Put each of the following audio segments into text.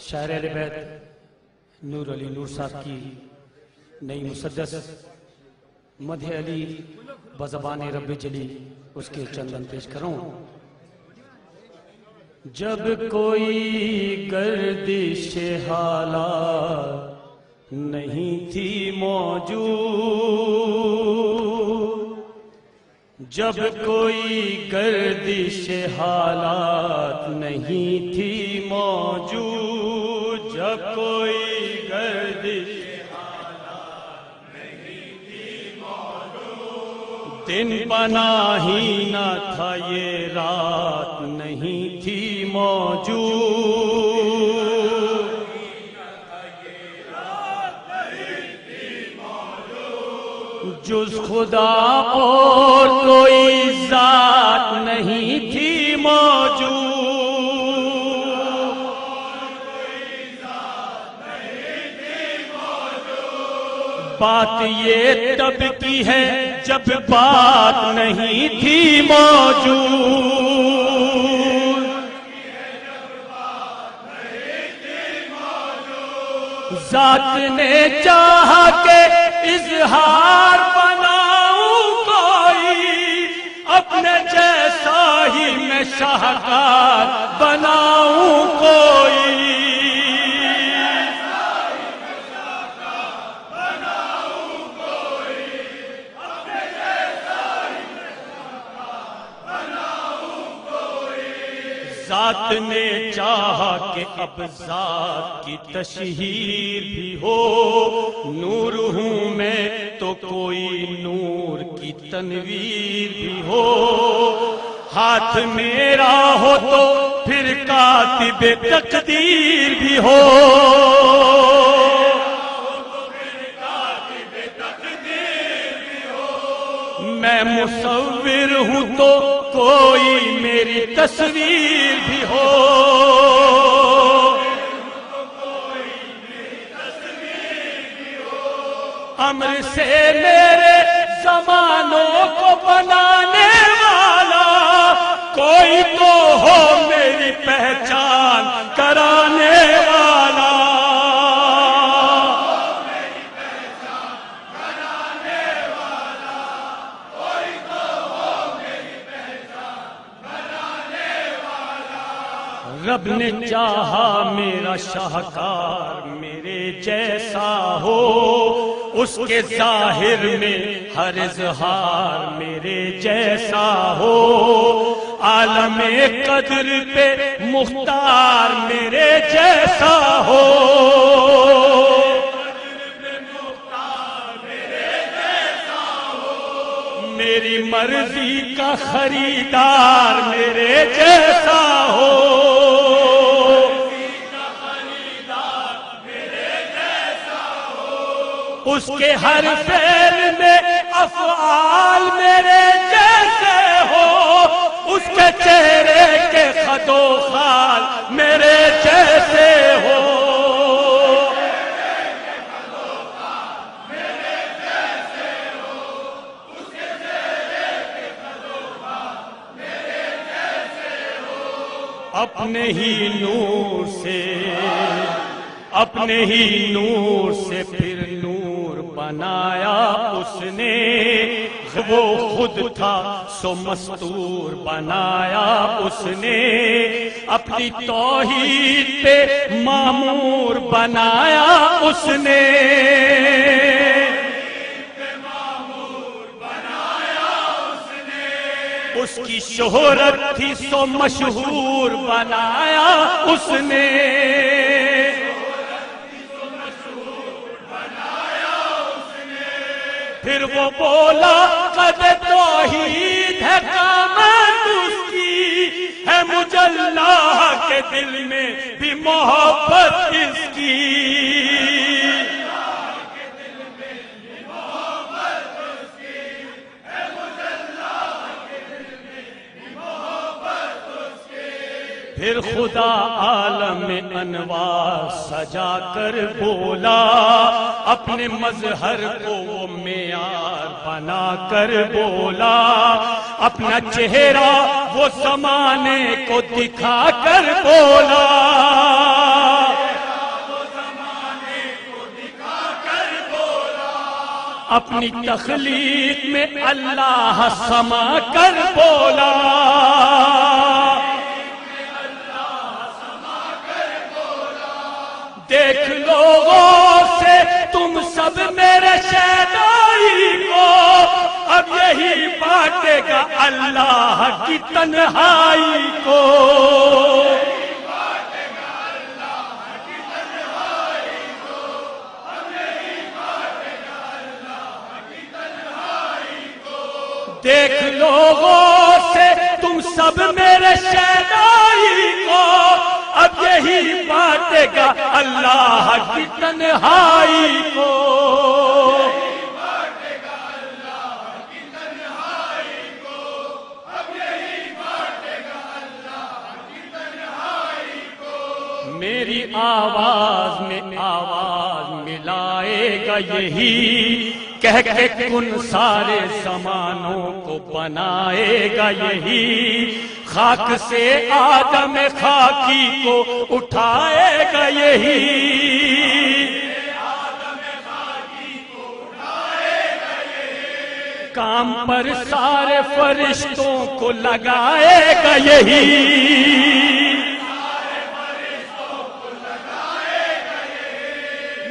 شاعر اہل بیت نور علی نور صاحب کی نئی مسدس مدح علی بزبان رب جلی اس کے چندن پیش کروں۔ جب کوئی گردش حالات نہیں تھی موجود، جب کوئی گردش حالات نہیں تھی موجود، جب کوئی گردش حالات نہیں تھی موجود، دن بنا ہی نہ تھا یہ رات نہیں تھی موجود، جز خدا اور کوئی ذات نہیں تھی موجود، بات یہ تب کی ہے جب بات نہیں تھی موجود، ذات نے چاہا کہ اظہار بناؤں کوئی، اپنے جیسا ہی میں شاہکار بناؤں کوئی، ذات نے چاہا کہ اب ذات کی تشہیر بھی ہو، نور ہوں میں تو کوئی نور کی تنویر بھی ہو، ہاتھ میرا ہو تو پھر کاتب تقدیر بھی ہو، میں مصور ہوں تو کوئی میری تصویر بھی ہو، امر سے میرے زمانوں کو بنانے والا کوئی تو ہو میری پہچان کرانے والا، رب نے چاہا میرا شاہکار میرے جیسا ہو، اس کے ظاہر میں ہر اظہار میرے جیسا ہو، عالم قدر پہ مختار میرے جیسا ہو، میری مرضی کا خریدار میرے جیسا ہو، اس کے ہر فعل میں افعال میرے جیسے ہو، اس کے چہرے کے خد و خال میرے جیسے ہو، اپنے ہی نور سے اپنے ہی نور سے پھر نور بنایا اس نے، وہ خود تھا سو مستور بنایا اس نے، اپنی توحید پہ معمور بنایا اس نے، اس کی شہرت تھی سو مشہور بنایا اس نے، پھر وہ بولا قد توحید ہے قامت اس کی، ہے مجھے اللہ کے دل میں بھی محبت اس کی، پھر خدا عالم انوار سجا کر بولا، اپنے مظہر کو وہ معیار بنا کر بولا، اپنا چہرہ وہ زمانے کو دکھا کر بولا، اپنی تخلیق میں اللہ سما کر بولا، دیکھ لو غور سے تم سب میرے شیدائی کو، اب یہی بانٹے گا اللہ کی تنہائی کو۔ دیکھ لو غور سے تم سب میرے شیدائی کو، اب یہی بانٹے گا اللہ کی تنہائی کو۔ میری آواز میں آواز ملائے گا یہی، کہہ کے کن سارے زمانوں کو بنائے گا یہی، خاک سے آدم خاکی کو اٹھائے گا یہی، کام پر سارے فرشتوں کو لگائے گا یہی،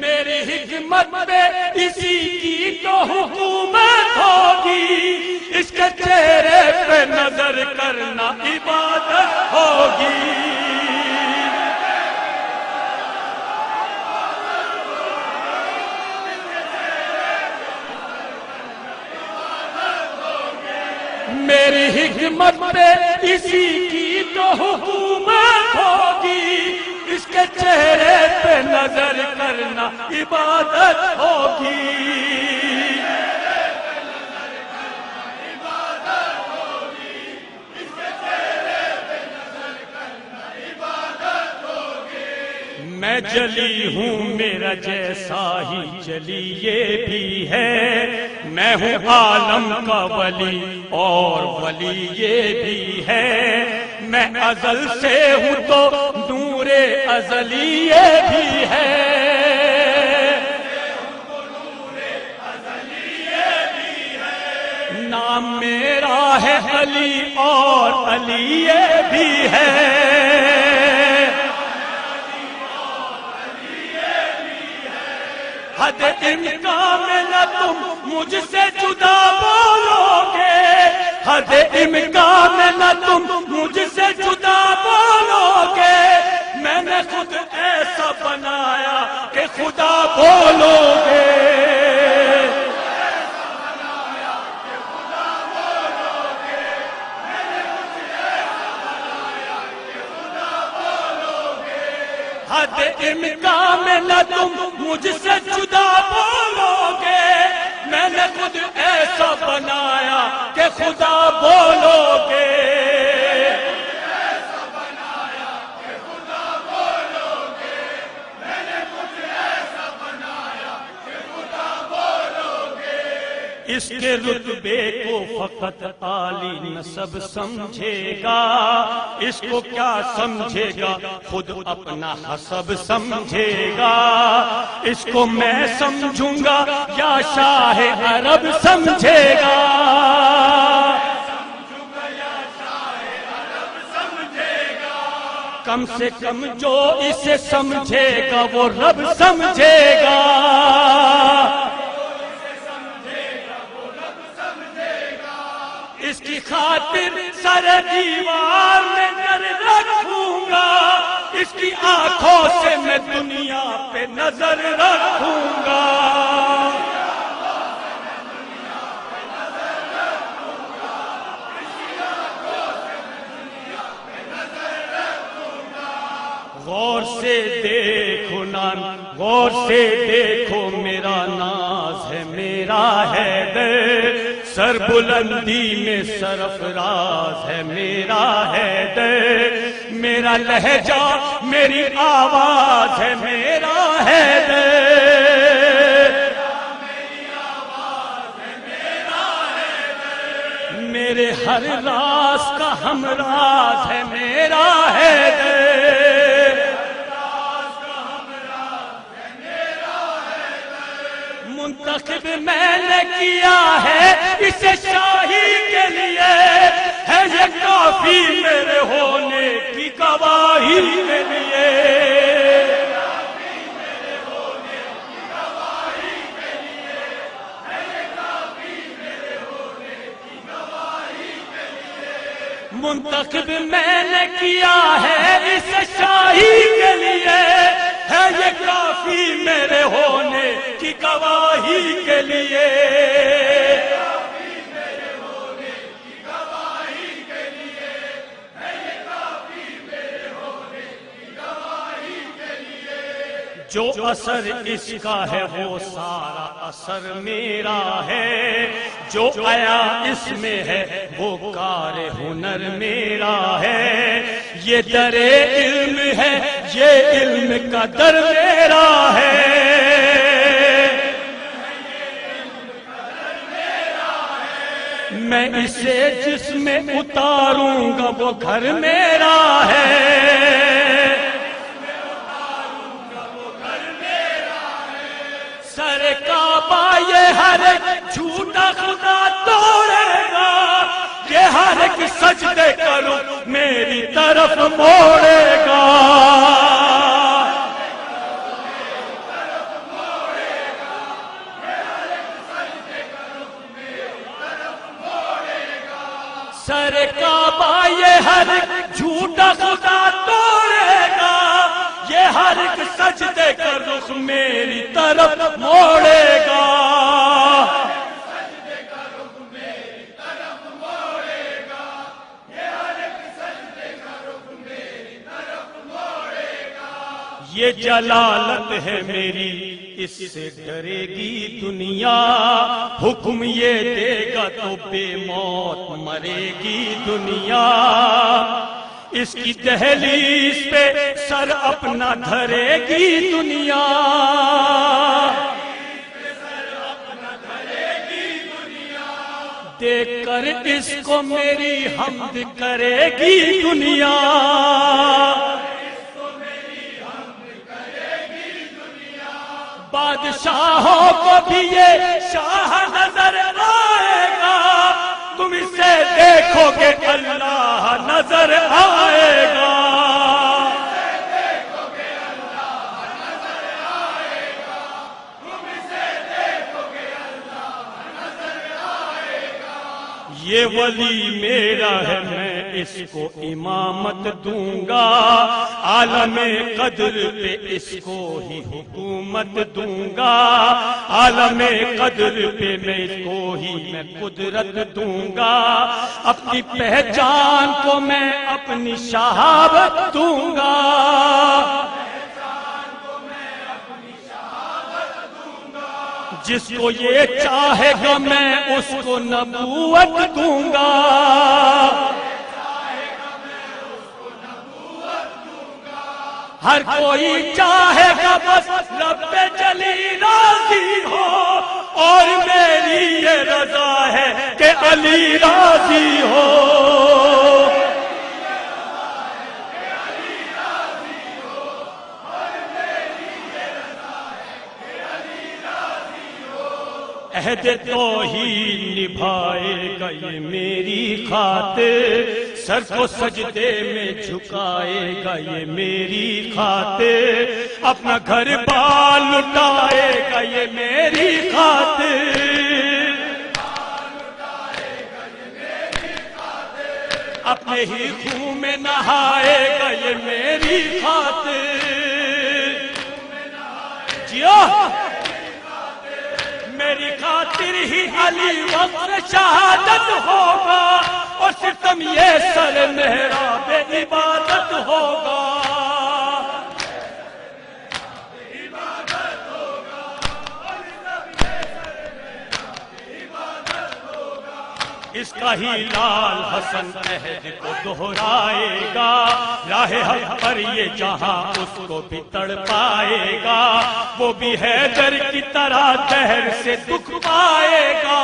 میری حکمت میں اسی کی تو حکومت ہوگی، اس کے چہرے پہ نظر کرنا عبادت ہوگی۔ میری حکمت پہ اسی کی تو حکومت ہوگی، اس کے چہرے پہ نظر کرنا عبادت ہوگی۔ میں جلی ہوں میرا جیسا ہی جلی یہ بھی ہے، میں ہوں عالم کا ولی اور ولی یہ بھی ہے، میں ازل سے ہوں تو نور ازلی یہ بھی ہے، نام میرا ہے علی اور علی یہ بھی ہے، حد امکان میں نہ تم مجھ سے جدا بولو گے، حد امکان میں نہ تم مجھ سے جدا بولو گے، میں نے خود ایسا بنایا کہ خدا بولو گے، حد امکان میں نہ تم مجھ سے جدا بولو گے، میں نے خود ایسا بنایا کہ خدا بولو گے، اس کے رتبے کو فقط عالی نسب سمجھے گا، اس کو کیا سمجھے گا خود اپنا حسب سمجھے گا، اس کو میں سمجھوں گا یا شاہ عرب سمجھے گا، کم سے کم جو اسے سمجھے گا وہ رب سمجھے گا، اس کی خاطر سر دیوار میں در رکھوں گا، اس کی آنکھوں سے میں دنیا پہ نظر رکھوں گا، غور سے دیکھو نام، غور سے دیکھو میرا ناز ہے میرا حیدر، سر بلندی میں سرفراز ہے میرا حیدر، میرا لہجہ میری آواز ہے میرا حیدر، میرے ہر راز کا ہمراز ہے میرا حیدر، منتخب میں نے کیا ہے اسے شاہی کے لیے، ہے یہ کافی میرے ہونے کی گواہی کے لیے۔ منتخب میں نے کیا ہے اس شاہی کے لیے، ہے یہ کافی میرے ہونے کی گواہی کے لیے۔ جو اثر اس کا ہے وہ سارا اثر میرا ہے، جو آیا اس میں ہے وہ کار ہنر میرا ہے۔ یہ در علم ہے، یہ علم کا در میرا ہے۔ میں اسے جس میں اتاروں گا وہ گھر میرا ہے۔ سر کعبہ یہ ہر جھوٹا خدا توڑے گا، یہ ہر ایک سجدے کرو میری طرف موڑے گا۔ سر کعبہ یہ ہر ایک جھوٹا خدا توڑے گا، یہ ہر ایک سجدے کا رخ میری طرف موڑے گا۔ یہ جلالت ہے میری، اس سے ڈرے گی دنیا، حکم یہ دے گا تو بے موت مرے گی دنیا۔ اس کی دہلیز پہ سر اپنا دھرے گی دنیا، دیکھ کر اس کو میری حمد کرے گی دنیا۔ بادشاہوں کو بھی یہ شاہ نظر آئے گا، تم اسے دیکھو گے اللہ نظر آئے گا۔ یہ ولی میرا ہے، میں اس کو امامت دوں گا، عالم قدر پہ اس کو ہی حکومت دوں گا، عالم قدر پہ میں اس کو ہی میں قدرت دوں گا، اپنی پہچان کو میں اپنی شہادت دوں گا۔ جس کو یہ چاہے گا میں اس کو نبوت دوں گا، ہر کوئی چاہے گا بس رب جلی راضی ہو، اور میری یہ رضا ہے کہ علی راضی ہو۔ عہد توحید نبھائے گا یہ میری خاطر، سر کو سجدے میں جھکائے گا یہ میری خاطر، اپنا گھر بار لٹائے گا یہ میری خاطر، اپنے ہی خون میں نہائے گا یہ میری خاطر۔ جیو میری خاطر ہی علی وقت شہادت ہوگا، اور ستم یہ سر محراب عبادت ہوگا۔ اس کا ہی لال حسن عہد کو دہرائے گا، راہ حق پر یہ جہاں اس کو بھی تڑ پائے گا، وہ بھی حیدر کی طرح دہر سے دکھ پائے گا۔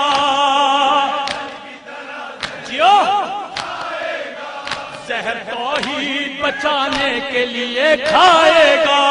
جیو زہر توحید بچانے کے لیے کھائے گا،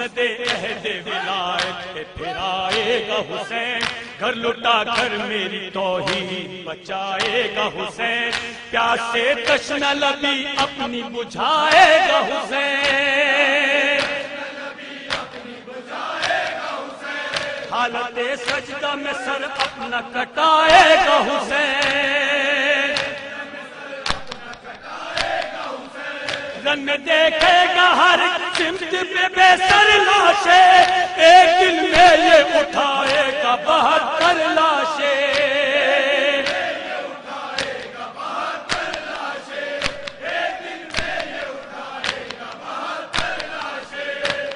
مسند عہد ولایت پہ پھر آئے گا حسین، گھر لٹا کر میری توحید بچائے گا حسین، پیاسے تشنہ لبی اپنی بجھائے گا حسین، حالت سجدہ میں سر اپنا کٹائے گا حسین، رن دیکھے گا ہر سمت پہ بے سر لاشیں، ایک دل میں یہ اٹھائے گا 72 لاشیں،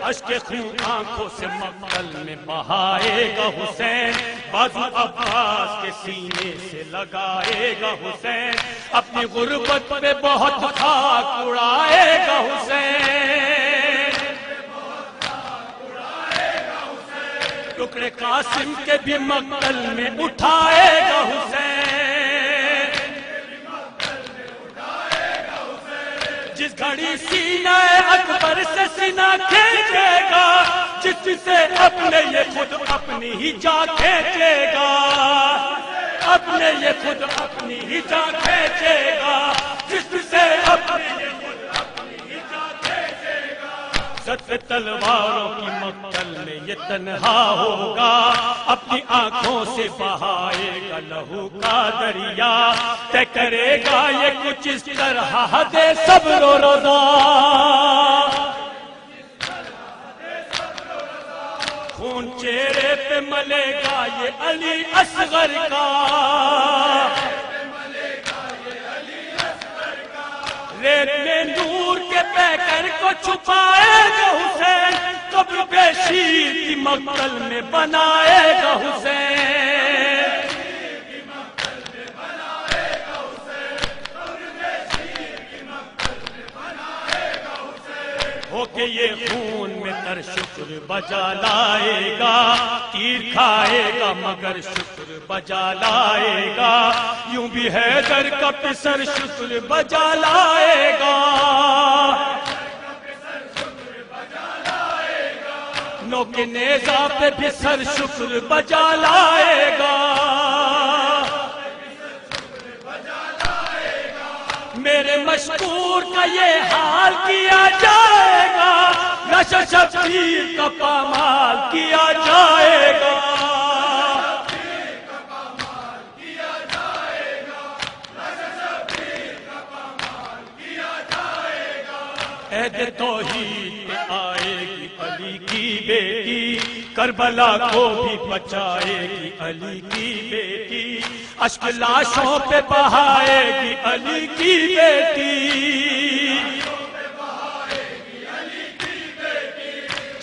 اشک خون آنکھوں سے مقتل میں بہائے گا حسین، بازو عباس کے سینے سے لگائے گا حسین، اپنی غربت پہ بہت خاک اڑائے گا حسین، ٹکڑے قاسم کے بھی مقتل میں اٹھائے گا حسین، جس گھڑی سینہ اکبر سے سینہ کھینچے گا، جس سے اپنے یہ خود اپنی ہی جا کھینچے گا، اپنے یہ خود اپنی ہی جا کھینچے گا، جس سے اپنے یہ خود اپنی ہی جا کھینچے گا، ست تلواروں کی مقتل میں یہ تنہا ہوگا، اپنی آنکھوں سے بہائے گا لہو کا دریا، طے کرے گا یہ کچھ اس طرح حد صبر و رضا، خون چہرے پہ ملے گا یہ علی اصغر کا، ریت میں نور کے پیکر کو چھپائے گا حسین، قبر پہ شیر کی مقتل میں بنائے گا حسین، ہو کہ یہ خون میں تر شکر بجا لائے گا، تیر کھائے گا مگر شکر بجا لائے گا، یوں بھی حیدر کا پسر شکر بجا لائے گا، نو کے نیزہ پہ بھی سر شکر بجا لائے گا، میرے مشکور کا یہ حال کیا جائے گا، نشہ شبیر کا پامال کیا جائے گا، عہد توحید پہ آئے گی علی کی بیٹی، کربلا کو بھی بچائے گی علی کی بیٹی، اشک لاشوں پہ بہائے گی علی کی بیٹی،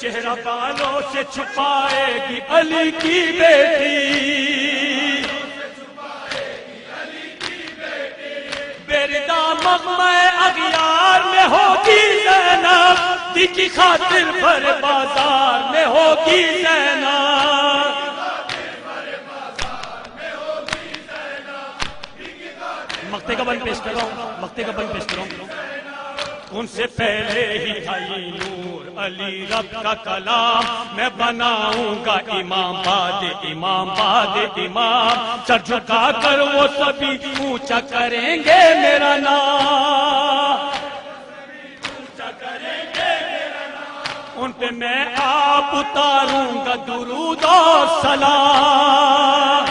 چہرہ بالوں سے چھپائے گی علی کی بیٹی، بیردہ مغمہ اغیار میں ہوگی زینب، دی کی خاطر بھر بازار میں ہوگی زینب، مقتے کا بند پیش کر رہا ہوں، مقتے کا بند پیش کر رہا ہوں، ان سے پہلے ہی تھا یہ نور علی رب کا کلام، میں بناؤں گا امام بعد امام بعد امام، سر جھکا کر وہ سبھی اونچا کریں گے میرا نام، ان پہ میں آپ اتاروں گا درود و سلام،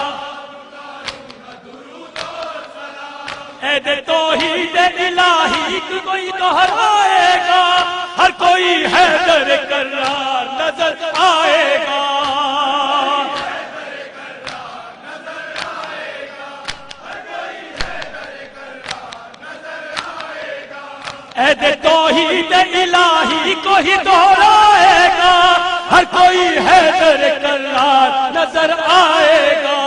عہد توحید الہی کی کوئی دہرائے گا، ہر کوئی حیدر کرار نظر آئے گا، عہد توحید الہی کو ہی دہرائے گا، ہر کوئی حیدر کرار نظر آئے گا،